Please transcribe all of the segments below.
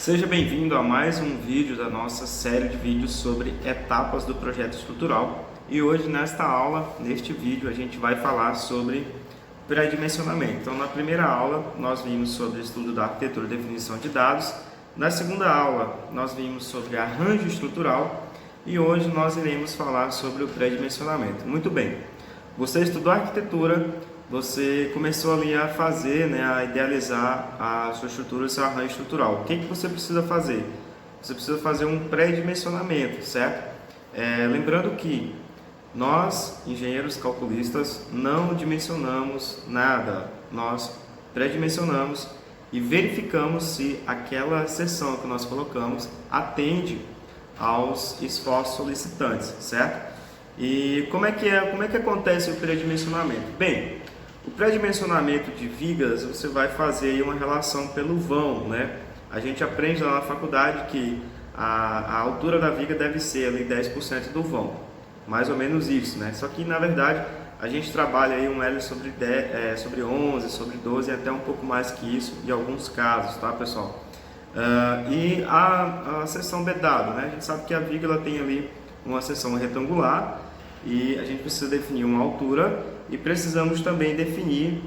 Seja bem-vindo a mais um vídeo da nossa série de vídeos sobre etapas do projeto estrutural. E hoje, nesta aula, neste vídeo, a gente vai falar sobre pré-dimensionamento. Então, na primeira aula, nós vimos sobre o estudo da arquitetura e definição de dados. Na segunda aula, nós vimos sobre arranjo estrutural. E hoje nós iremos falar sobre o pré-dimensionamento. Muito bem, você estudou arquitetura, você começou ali a fazer, a idealizar a sua estrutura, o seu arranjo estrutural. O que você precisa fazer? Você precisa fazer um pré-dimensionamento, certo? Lembrando que nós, engenheiros calculistas, não dimensionamos nada. Nós pré-dimensionamos e verificamos se aquela seção que nós colocamos atende aos esforços solicitantes, certo? E como é que acontece o pré-dimensionamento? Bem, o pré-dimensionamento de vigas, você vai fazer aí uma relação pelo vão, A gente aprende lá na faculdade que a altura da viga deve ser ali 10% do vão, mais ou menos isso, Só que na verdade a gente trabalha aí um L sobre 10, sobre 11, sobre 12 e até um pouco mais que isso em alguns casos, tá, pessoal? E a seção BW, A gente sabe que a viga ela tem ali uma seção retangular e a gente precisa definir uma altura e precisamos também definir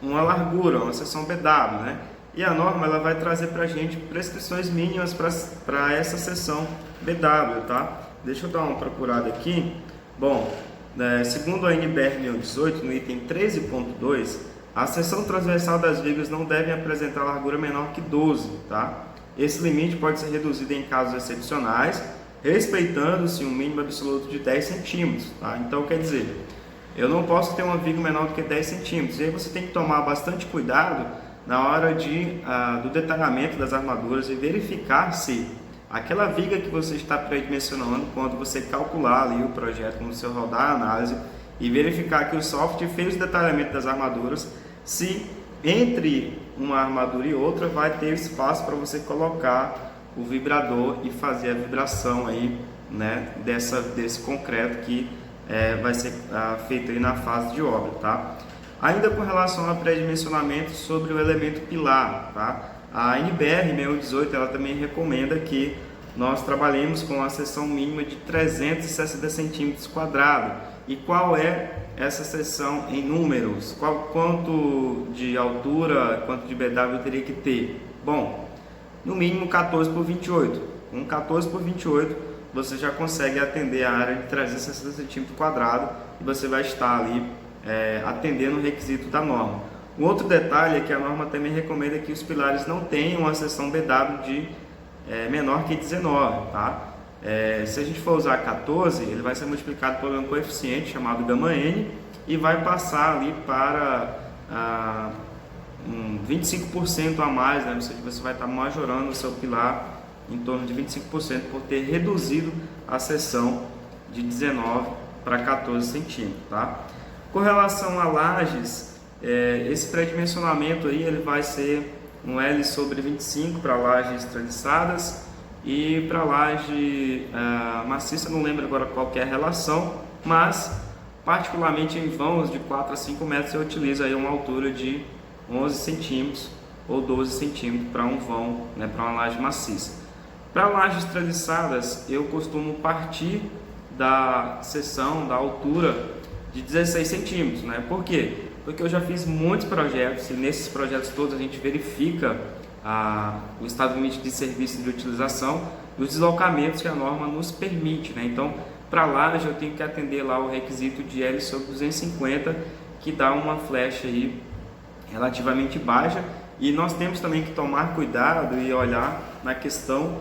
uma largura, uma seção BW, E a norma ela vai trazer para a gente prescrições mínimas para essa seção BW, tá? Deixa eu dar uma procurada aqui. Bom, segundo a NBR 1018, no item 13.2, a seção transversal das vigas não deve apresentar largura menor que 12, tá? Esse limite pode ser reduzido em casos excepcionais, respeitando-se um mínimo absoluto de 10 centímetros, tá? Então, quer dizer, eu não posso ter uma viga menor do que 10 centímetros. E aí você tem que tomar bastante cuidado na hora do detalhamento das armaduras e verificar se aquela viga que você está pré-dimensionando, quando você calcular ali o projeto, quando você rodar a análise e verificar que o software fez o detalhamento das armaduras, se entre uma armadura e outra vai ter espaço para você colocar o vibrador e fazer a vibração aí, desse concreto que vai ser feito aí na fase de obra, tá? Ainda com relação ao pré-dimensionamento sobre o elemento pilar, tá? A NBR 1018 ela também recomenda que nós trabalhemos com a seção mínima de 360 centímetros quadrados. E qual é essa seção em números? Quanto de altura, quanto de BW eu teria que ter? Bom, no mínimo 14 por 28. Com 14 por 28 você já consegue atender a área de 360 centímetros quadrados e você vai estar ali atendendo o requisito da norma. Um outro detalhe é que a norma também recomenda que os pilares não tenham uma seção BW de menor que 19, tá? Se a gente for usar 14, ele vai ser multiplicado por um coeficiente chamado γn e vai passar ali para 25% a mais, Ou seja, você vai estar majorando o seu pilar em torno de 25% por ter reduzido a seção de 19 para 14 centímetros, tá? Com relação a lajes, esse pré-dimensionamento aí ele vai ser um L sobre 25 para lajes treliçadas e para laje maciça, não lembro agora qual que é a relação, mas particularmente em vãos de 4 a 5 metros eu utilizo aí uma altura de 11 centímetros ou 12 centímetros para um vão, para uma laje maciça. Para lajes treliçadas eu costumo partir da seção, da altura de 16 centímetros, Por quê? Porque eu já fiz muitos projetos e nesses projetos todos a gente verifica o estado limite de serviço de utilização e os deslocamentos que a norma nos permite, Então, para laje eu tenho que atender lá o requisito de L sobre 250, que dá uma flecha aí relativamente baixa, e nós temos também que tomar cuidado e olhar na questão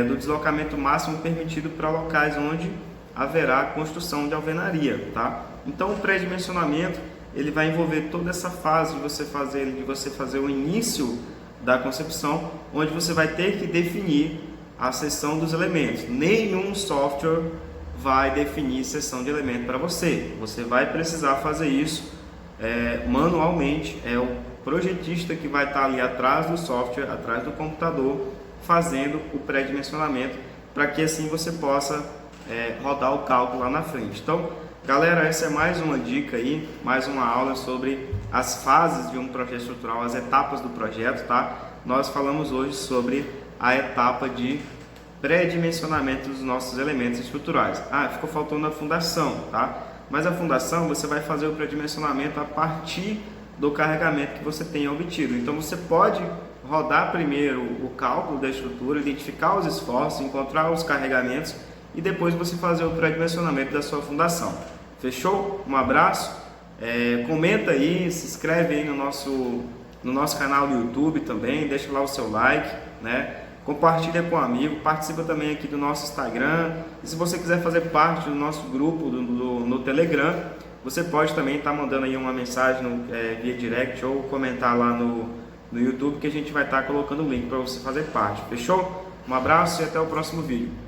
do deslocamento máximo permitido para locais onde haverá construção de alvenaria, tá? Então, o pré-dimensionamento ele vai envolver toda essa fase de você fazer o início da concepção, onde você vai ter que definir a seção dos elementos. Nenhum software vai definir seção de elemento para você. Você vai precisar fazer isso manualmente. É o projetista que vai estar ali atrás do software, atrás do computador, fazendo o pré-dimensionamento, para que assim você possa rodar o cálculo lá na frente. Então, galera, essa é mais uma dica aí, mais uma aula sobre as fases de um projeto estrutural, as etapas do projeto, tá? Nós falamos hoje sobre a etapa de pré-dimensionamento dos nossos elementos estruturais. Ficou faltando a fundação, tá? Mas a fundação você vai fazer o pré-dimensionamento a partir do carregamento que você tenha obtido. Então você pode rodar primeiro o cálculo da estrutura, identificar os esforços, encontrar os carregamentos e depois você fazer o pré-dimensionamento da sua fundação. Fechou? Um abraço, comenta aí, se inscreve aí no nosso canal do YouTube também, deixa lá o seu like, né? Compartilha com um amigo, participa também aqui do nosso Instagram, e se você quiser fazer parte do nosso grupo no Telegram, você pode também estar mandando aí uma mensagem via direct ou comentar lá no YouTube, que a gente vai estar colocando o link para você fazer parte. Fechou? Um abraço e até o próximo vídeo.